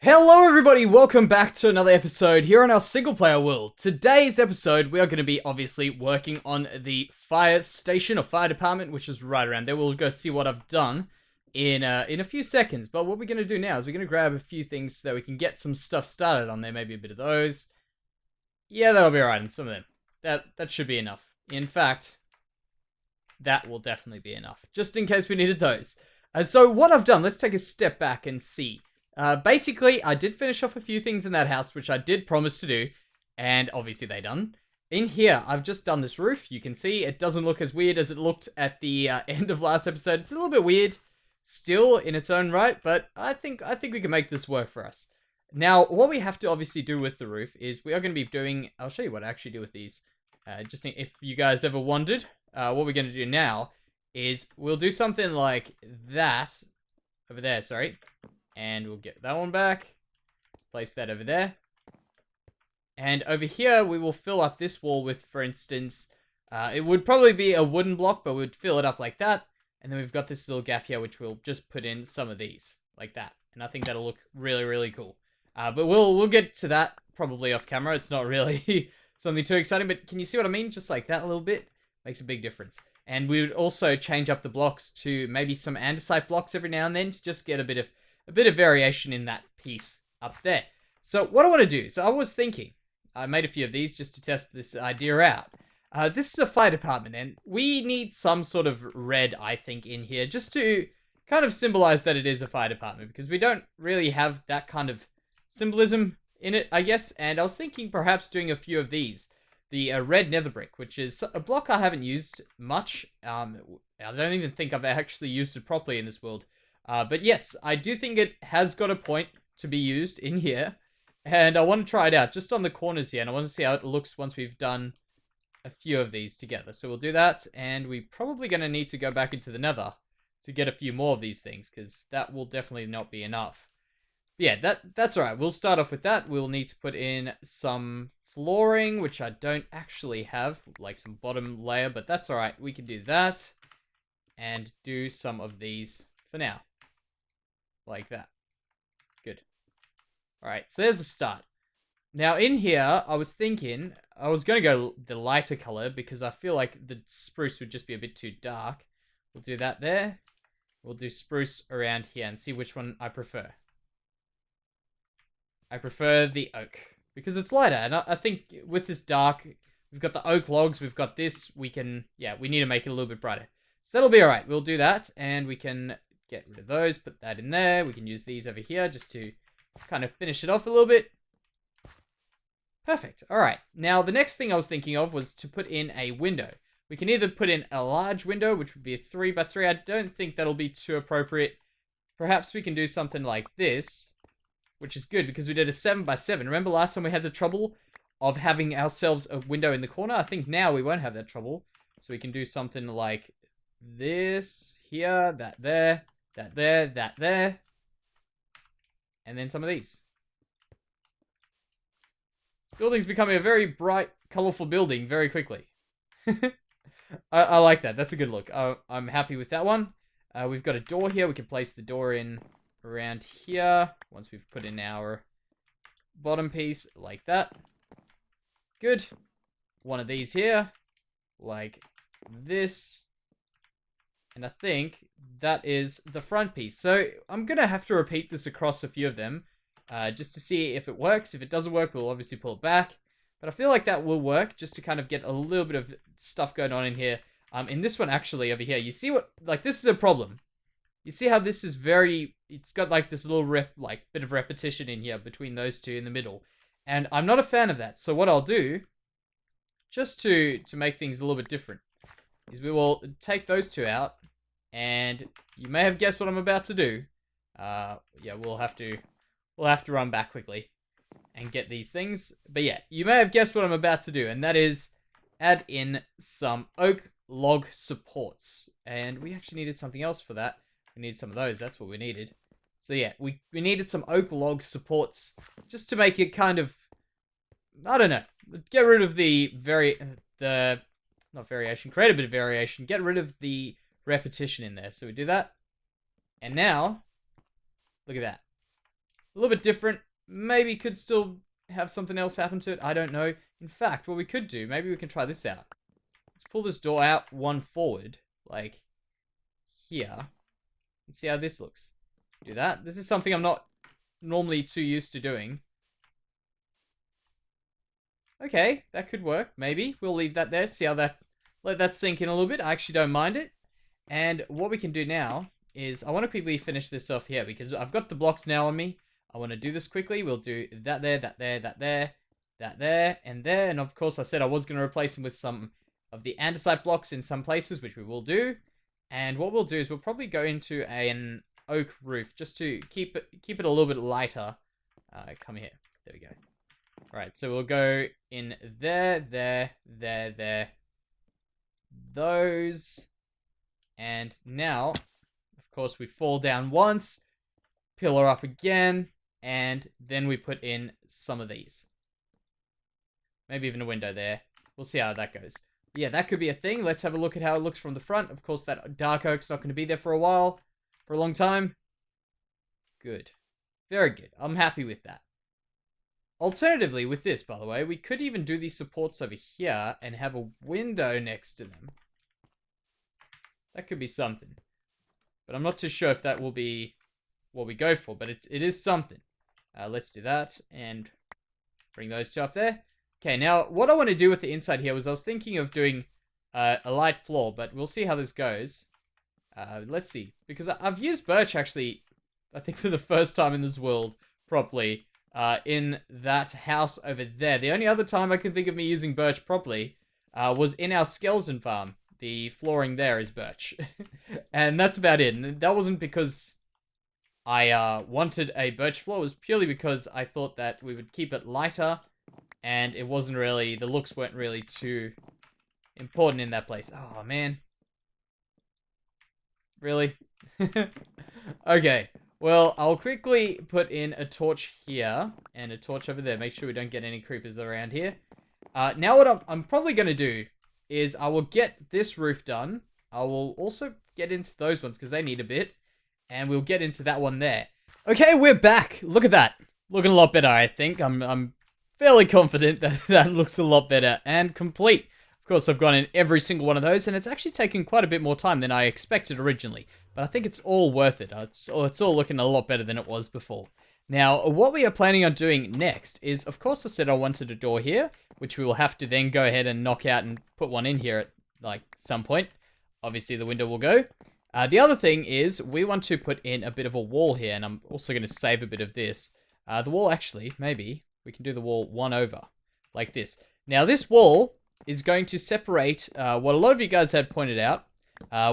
Hello everybody, welcome back to another episode here on our single player world. Today's episode we are going to be obviously working on the fire station or fire department, which is right around there. We'll go see what I've done in a few seconds, but what we're going to do now is we're going to grab a few things so that we can get some stuff started on there, maybe a bit of those. Yeah, that'll be alright, and some of them. That should be enough. In fact, that will definitely be enough, just in case we needed those. So what I've done, let's take a step back and see. Basically, I did finish off a few things in that house, which I did promise to do, and obviously they done. In here, I've just done this roof. You can see it doesn't look as weird as it looked at the end of last episode. It's a little bit weird, still in its own right, but I think we can make this work for us. Now, what we have to obviously do with the roof is we are going to be doing. I'll show you what I actually do with these. Just if you guys ever wondered, what we're going to do now is we'll do something like that over there. Sorry. And we'll get that one back. Place that over there. And over here, we will fill up this wall with, for instance, it would probably be a wooden block, but we'd fill it up like that. And then we've got this little gap here, which we'll just put in some of these, like that. And I think that'll look really, really cool. But we'll get to that probably off camera. It's not really something too exciting, but can you see what I mean? Just like that a little bit makes a big difference. And we would also change up the blocks to maybe some andesite blocks every now and then to just get a bit of variation in that piece up there. So what I want to do, so I was thinking, I made a few of these just to test this idea out. This is a fire department, and we need some sort of red, I think, in here, just to kind of symbolize that it is a fire department, because we don't really have that kind of symbolism in it, I guess, and I was thinking perhaps doing a few of these. The red nether brick, which is a block I haven't used much. I don't even think I've actually used it properly in this world. But yes, I do think it has got a point to be used in here. And I want to try it out just on the corners here. And I want to see how it looks once we've done a few of these together. So we'll do that. And we're probably going to need to go back into the nether to get a few more of these things, because that will definitely not be enough. But yeah, that's alright. We'll start off with that. We'll need to put in some flooring, which I don't actually have, like some bottom layer. But that's alright. We can do that. And do some of these for now. Like that. Good. Alright, so there's a start. Now in here, I was thinking, I was going to go the lighter color because I feel like the spruce would just be a bit too dark. We'll do that there. We'll do spruce around here and see which one I prefer. I prefer the oak because it's lighter. And I think with this dark, we've got the oak logs, we've got this, we need to make it a little bit brighter. So that'll be alright. We'll do that and we can get rid of those, put that in there. We can use these over here just to kind of finish it off a little bit. Perfect. All right. Now, the next thing I was thinking of was to put in a window. We can either put in a large window, which would be a 3x3. I don't think that'll be too appropriate. Perhaps we can do something like this, which is good because we did a 7x7. Remember last time we had the trouble of having ourselves a window in the corner? I think now we won't have that trouble. So we can do something like this here, that there. That there, that there. And then some of these. This building's becoming a very bright, colorful building very quickly. I like that. That's a good look. I'm happy with that one. We've got a door here. We can place the door in around here. Once we've put in our bottom piece like that. Good. One of these here. Like this. And I think that is the front piece. So I'm going to have to repeat this across a few of them. Just to see if it works. If it doesn't work, we'll obviously pull it back. But I feel like that will work. Just to kind of get a little bit of stuff going on in here. In this one actually over here. You see what... Like this is a problem. You see how this is very... It's got like this little bit of repetition in here. Between those two in the middle. And I'm not a fan of that. So what I'll do... Just to make things a little bit different. Is we will take those two out. And you may have guessed what I'm about to do. Yeah, we'll have to run back quickly and get these things. But yeah, you may have guessed what I'm about to do, and that is add in some oak log supports. And we actually needed something else for that. We need some of those. That's what we needed. So yeah, we needed some oak log supports just to make it kind of, I don't know, get rid of not variation, create a bit of variation, get rid of the repetition in there. So we do that. And now, look at that. A little bit different. Maybe could still have something else happen to it. I don't know. In fact, what we could do, maybe we can try this out. Let's pull this door out one forward, like here, and see how this looks. Do that. This is something I'm not normally too used to doing. Okay, that could work. Maybe we'll leave that there. See how that, let that sink in a little bit. I actually don't mind it. And what we can do now is I want to quickly finish this off here because I've got the blocks now on me. I want to do this quickly. We'll do that there, that there, that there, that there, and there. And of course, I said I was going to replace them with some of the andesite blocks in some places, which we will do. And what we'll do is we'll probably go into an oak roof just to keep it a little bit lighter. Come here. There we go. All right, so we'll go in there, there, there, there. Those. And now, of course, we fall down once, pillar up again, and then we put in some of these. Maybe even a window there. We'll see how that goes. But yeah, that could be a thing. Let's have a look at how it looks from the front. Of course, that dark oak's not going to be there for a while, for a long time. Good. Very good. I'm happy with that. Alternatively, with this, by the way, we could even do these supports over here and have a window next to them. That could be something. But I'm not too sure if that will be what we go for, but it is something. Let's do that and bring those two up there. Okay, now what I want to do with the inside here was I was thinking of doing a light floor, but we'll see how this goes. Let's see, because I've used birch actually, I think for the first time in this world properly. In that house over there. The only other time I can think of me using birch properly was in our skeleton farm. The flooring there is birch. And that's about it. And that wasn't because I wanted a birch floor. It was purely because I thought that we would keep it lighter. And it wasn't really, the looks weren't really too important in that place. Oh, man. Really? Okay. Well, I'll quickly put in a torch here and a torch over there. Make sure we don't get any creepers around here. Now what I'm probably going to do is I will get this roof done. I will also get into those ones because they need a bit. And we'll get into that one there. Okay, we're back. Look at that. Looking a lot better, I think. I'm fairly confident that that looks a lot better and complete. Of course, I've gone in every single one of those, and it's actually taken quite a bit more time than I expected originally. But I think it's all worth it. It's all looking a lot better than it was before. Now, what we are planning on doing next is, of course, I said I wanted a door here, which we will have to then go ahead and knock out and put one in here at, like, some point. Obviously, the window will go. The other thing is, we want to put in a bit of a wall here, and I'm also going to save a bit of this. The wall, actually, maybe, we can do the wall one over, like this. Now, this wall is going to separate what a lot of you guys had pointed out.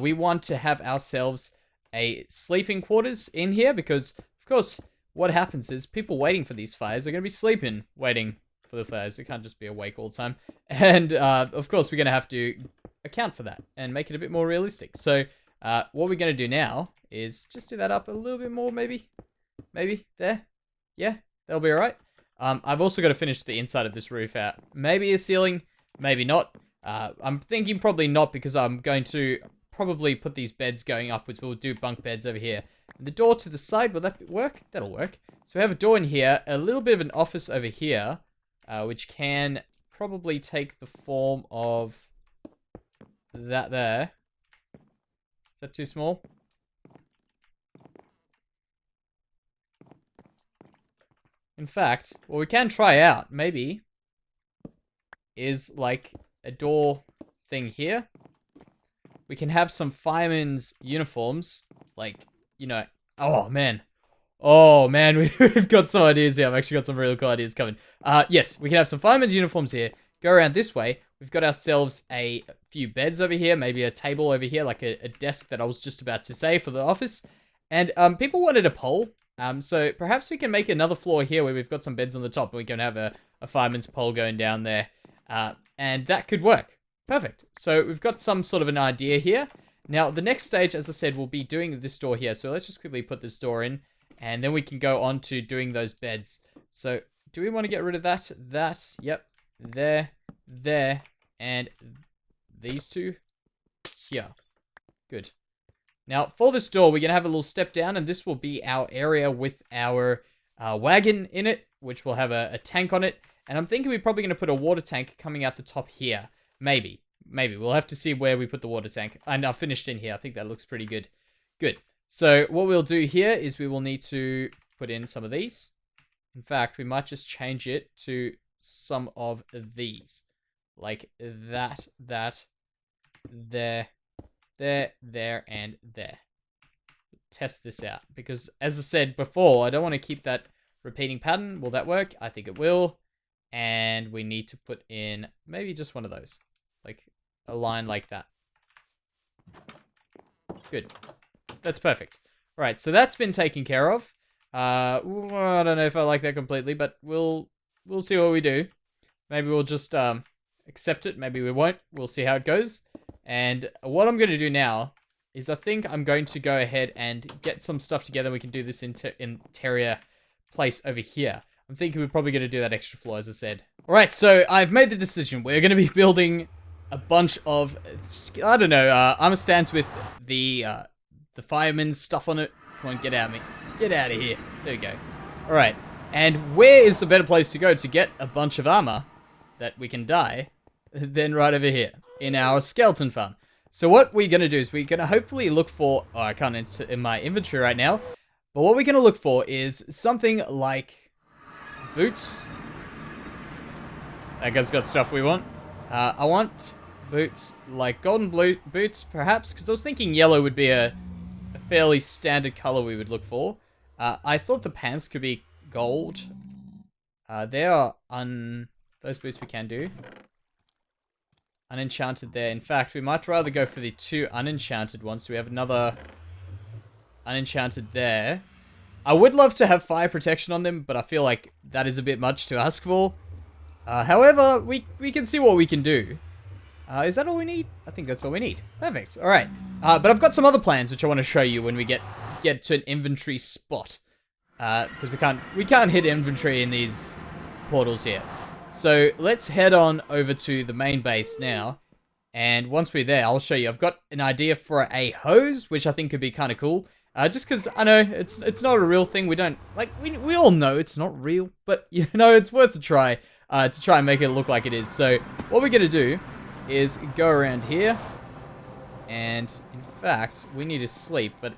We want to have ourselves a sleeping quarters in here because, of course, what happens is people waiting for these fires are going to be sleeping, waiting for the fires. They can't just be awake all the time. And, of course, we're going to have to account for that and make it a bit more realistic. So, what we're going to do now is just do that up a little bit more, maybe. Maybe, there. Yeah, that'll be alright. I've also got to finish the inside of this roof out. Maybe a ceiling, maybe not. I'm thinking probably not because I'm going to probably put these beds going upwards. We'll do bunk beds over here. And the door to the side, will that work? That'll work. So we have a door in here, a little bit of an office over here, which can probably take the form of that there. Is that too small? In fact, what we can try out, maybe, is like a door thing here. We can have some fireman's uniforms, like, you know, oh man, we've got some ideas here. I've actually got some really cool ideas coming. Yes, we can have some fireman's uniforms here, go around this way. We've got ourselves a few beds over here, maybe a table over here, like a desk that I was just about to say for the office. And people wanted a pole. So perhaps we can make another floor here where we've got some beds on the top and we can have a fireman's pole going down there. And that could work. Perfect. So we've got some sort of an idea here. Now, the next stage, as I said, will be doing this door here. So let's just quickly put this door in. And then we can go on to doing those beds. So do we want to get rid of that? Yep. There, and these two here. Good. Now, for this door, we're going to have a little step down, and this will be our area with our wagon in it, which will have a tank on it. And I'm thinking we're probably going to put a water tank coming out the top here. Maybe. We'll have to see where we put the water tank. And I've finished in here. I think that looks pretty good. Good. So what we'll do here is we will need to put in some of these. In fact, we might just change it to some of these. Like that, there, and there. Test this out. Because, as I said before, I don't want to keep that repeating pattern. Will that work? I think it will. And we need to put in maybe just one of those. Like a line like that. Good. That's perfect. All right, so that's been taken care of. I don't know if I like that completely, but we'll see what we do. Maybe we'll just accept it. Maybe we won't. We'll see how it goes. And what I'm going to do now is I think I'm going to go ahead and get some stuff together. We can do this interior place over here. I'm thinking we're probably going to do that extra floor, as I said. All right, so I've made the decision. We're going to be building a bunch of, I don't know, armor stands with the fireman stuff on it. Come on, get out of me. Get out of here. There we go. All right. And where is the better place to go to get a bunch of armor that we can dye than right over here in our skeleton farm? So what we're going to do is we're going to hopefully look for... Oh, I can't enter in my inventory right now. But what we're going to look for is something like boots. That guy's got stuff we want. I want boots like golden blue boots, perhaps, because I was thinking yellow would be a fairly standard color we would look for. I thought the pants could be gold. They are those boots we can do. Unenchanted there. In fact, we might rather go for the 2 unenchanted ones. So we have another unenchanted there. I would love to have fire protection on them, but I feel like that is a bit much to ask for. However, we can see what we can do. Is that all we need? I think that's all we need. Perfect. All right. But I've got some other plans which I want to show you when we get to an inventory spot. Because we can't hit inventory in these portals here. So let's head on over to the main base now. And once we're there, I'll show you. I've got an idea for a hose, which I think could be kind of cool. Just because I know it's not a real thing. We don't like we all know it's not real, but you know it's worth a try to try and make it look like it is. So what we're gonna do is go around here, and in fact we need to sleep. But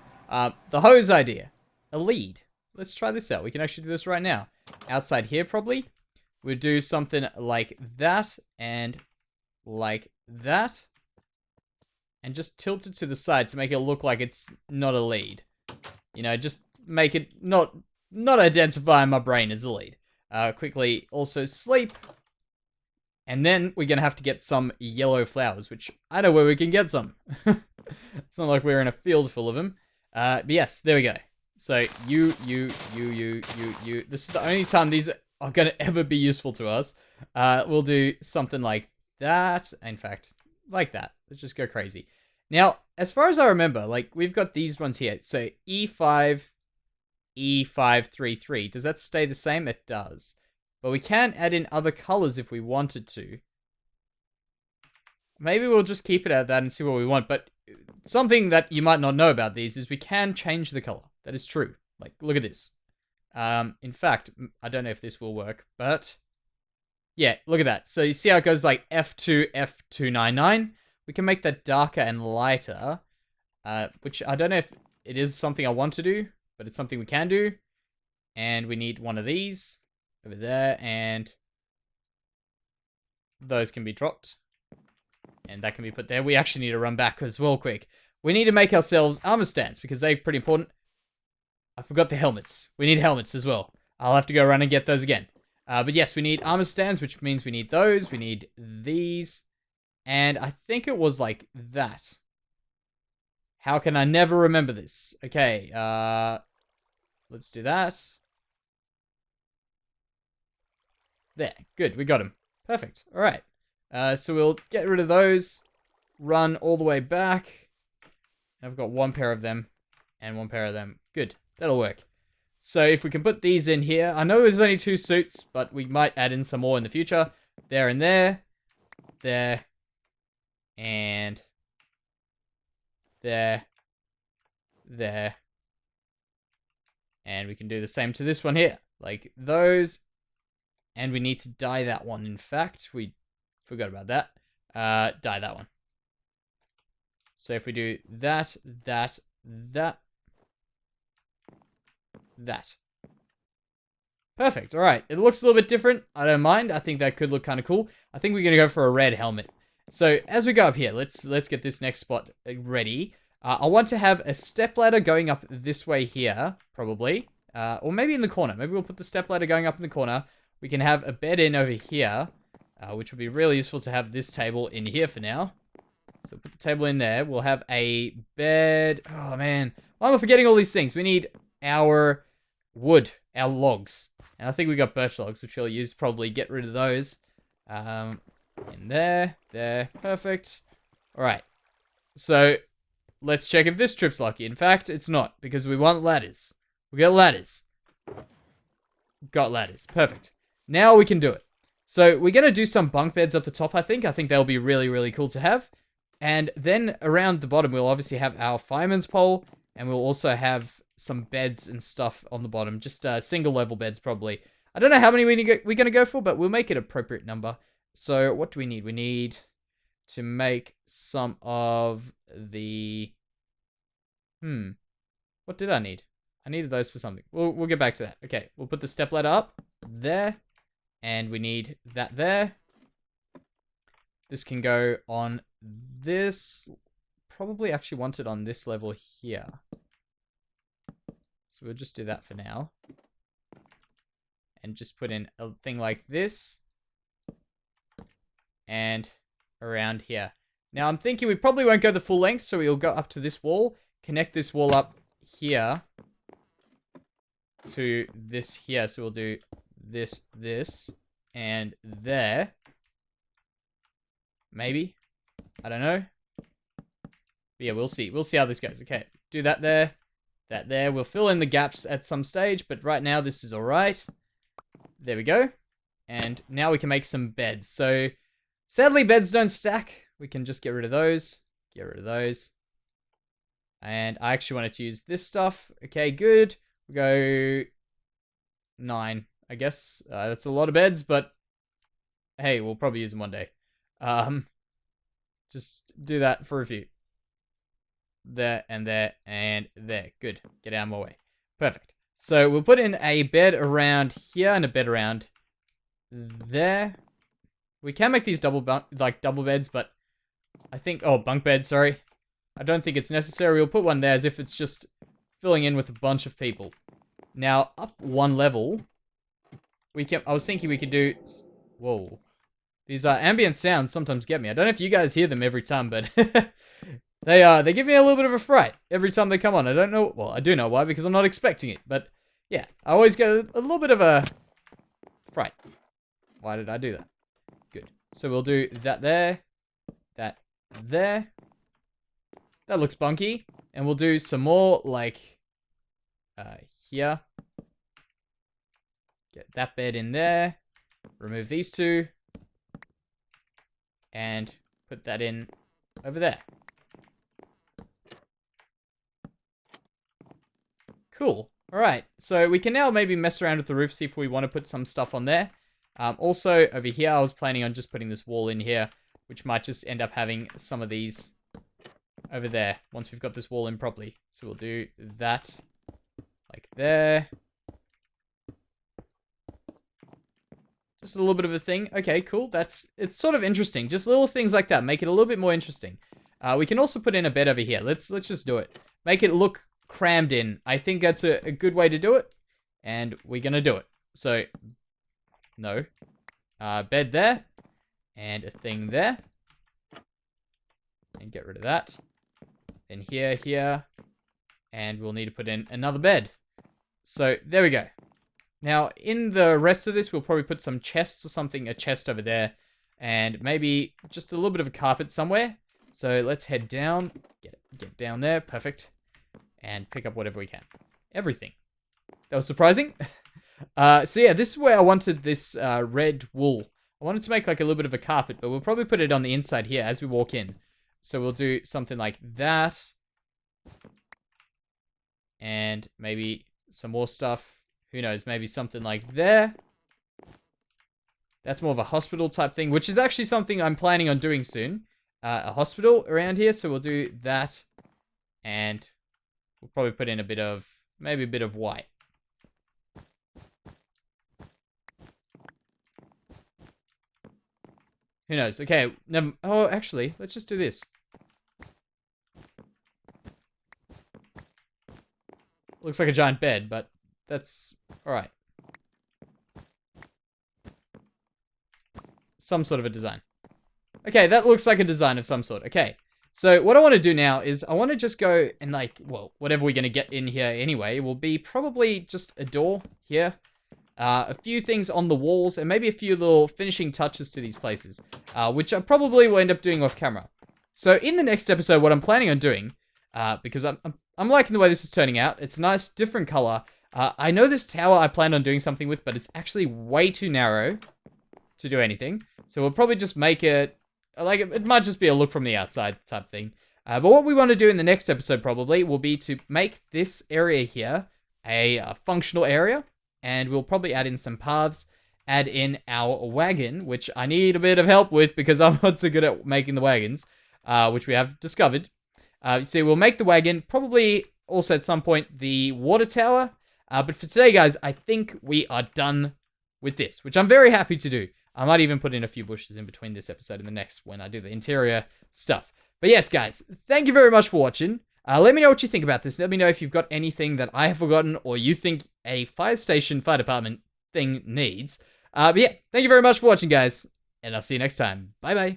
the hose idea, a lead. Let's try this out. We can actually do this right now. Outside here probably. We'll do something like that and like that. And just tilt it to the side to make it look like it's not a lead. You know, just make it not identify my brain as a lead. Quickly also sleep. And then we're going to have to get some yellow flowers, which I know where we can get some. It's not like we're in a field full of them. But yes, there we go. So you. This is the only time these are going to ever be useful to us. We'll do something like that. In fact, like that. Let's just go crazy. Now, as far as I remember, like, we've got these ones here. So, E5, E533. Does that stay the same? It does. But we can add in other colors if we wanted to. Maybe we'll just keep it at that and see what we want. But something that you might not know about these is we can change the color. That is true. Like, look at this. In fact, I don't know if this will work, but yeah, look at that. So you see how it goes like F2, F299? We can make that darker and lighter, which I don't know if it is something I want to do, but it's something we can do. And we need one of these over there, and those can be dropped. And that can be put there. We actually need to run back as well quick. We need to make ourselves armor stands because they're pretty important. I forgot the helmets. We need helmets as well. I'll have to go around and get those again. But yes, we need armor stands, which means we need those. We need these. And I think it was like that. How can I never remember this? Okay, let's do that. There, good, we got him. Perfect, all right. So we'll get rid of those, run all the way back. I've got one pair of them and one pair of them. Good, that'll work. So if we can put these in here, I know there's only 2 suits, but we might add in some more in the future. There and there, there, and there, there. And we can do the same to this one here. like those. And we need to dye that one. In fact, we forgot about that. Dye that one. So if we do that, that, that, that. Perfect. All right. It looks a little bit different. I don't mind. I think that could look kind of cool. I think we're going to go for a red helmet. So as we go up here, let's get this next spot ready. I want to have a stepladder going up this way here, probably. Or maybe in the corner. Maybe we'll put the stepladder going up in the corner. We can have a bed in over here, which would be really useful to have this table in here for now. So put the table in there. We'll have a bed. Oh, man. Why am I forgetting all these things? We need our wood, our logs. And I think we got birch logs, which we'll use. Probably get rid of those. In there. There. Perfect. All right. So let's check if this trip's lucky. In fact, it's not, because we want ladders. We got ladders. Got ladders. Perfect. Now we can do it. So we're going to do some bunk beds up the top, I think. I think they'll be really, really cool to have. And then around the bottom, we'll obviously have our fireman's pole. And we'll also have some beds and stuff on the bottom. Just single level beds, probably. I don't know how many we're going to go for, but we'll make it an appropriate number. So what do we need? We need to make some of the... What did I need? I needed those for something. We'll get back to that. Okay, we'll put the stepladder up there. And we need that there. This can go on this. Probably actually want it on this level here. So we'll just do that for now. And just put in a thing like this. And around here. Now I'm thinking we probably won't go the full length, so we'll go up to this wall. Connect this wall up here. To this here. So we'll do this, and there. Maybe. I don't know. But yeah, we'll see. We'll see how this goes. Okay, do that there. That there. We'll fill in the gaps at some stage, but right now this is alright. There we go. And now we can make some beds. So, sadly, beds don't stack. We can just get rid of those. Get rid of those. And I actually wanted to use this stuff. Okay, good. We'll go 9. I guess that's a lot of beds, but hey, we'll probably use them one day. Just do that for a few. There and there and there. Good. Get out of my way. Perfect. So we'll put in a bed around here and a bed around there. We can make these double beds, but I think bunk beds. Sorry, I don't think it's necessary. We'll put one there as if it's just filling in with a bunch of people. Now up one level. I was thinking we could do... Whoa. These ambient sounds sometimes get me. I don't know if you guys hear them every time, but... they give me a little bit of a fright every time they come on. I don't know... Well, I do know why, because I'm not expecting it. But, yeah. I always get a little bit of a... fright. Why did I do that? Good. So we'll do that there. That there. That looks bunky. And we'll do some more, like... here. Get that bed in there. Remove these two. And put that in over there. Cool. Alright, so we can now maybe mess around with the roof, see if we want to put some stuff on there. Also, over here, I was planning on just putting this wall in here, which might just end up having some of these over there, once we've got this wall in properly. So we'll do that, like there. Just a little bit of a thing. Okay, cool. It's sort of interesting. Just little things like that. Make it a little bit more interesting. We can also put in a bed over here. Let's just do it. Make it look crammed in. I think that's a good way to do it. And we're going to do it. So, no. Bed there. And a thing there. And get rid of that. Then here. And we'll need to put in another bed. So, there we go. Now, in the rest of this, we'll probably put some chests or something, a chest over there, and maybe just a little bit of a carpet somewhere. So let's head down, get down there, perfect, and pick up whatever we can. Everything. That was surprising. So yeah, this is where I wanted this red wool. I wanted to make like a little bit of a carpet, but we'll probably put it on the inside here as we walk in. So we'll do something like that. And maybe some more stuff. who knows, maybe something like there. That's more of a hospital type thing, which is actually something I'm planning on doing soon. A hospital around here, so we'll do that. And we'll probably put in a bit of, maybe a bit of white. Who knows? Okay, oh, actually, let's just do this. Looks like a giant bed, but that's alright. Some sort of a design. Okay, that looks like a design of some sort. Okay, so what I want to do now is I want to just go and like, well, whatever we're going to get in here anyway will be probably just a door here. A few things on the walls and maybe a few little finishing touches to these places, which I probably will end up doing off camera. So in the next episode, what I'm planning on doing, because I'm liking the way this is turning out. It's a nice, different color. I know this tower I planned on doing something with, but it's actually way too narrow to do anything. So we'll probably just make it, like, it might just be a look from the outside type thing. But what we want to do in the next episode probably will be to make this area here a functional area. And we'll probably add in some paths, add in our wagon, which I need a bit of help with because I'm not so good at making the wagons, which we have discovered. You see, we'll make the wagon, probably also at some point the water tower. But for today, guys, I think we are done with this, which I'm very happy to do. I might even put in a few bushes in between this episode and the next when I do the interior stuff. But yes, guys, thank you very much for watching. Let me know what you think about this. Let me know if you've got anything that I have forgotten or you think a fire department thing needs. But yeah, thank you very much for watching, guys. And I'll see you next time. Bye-bye.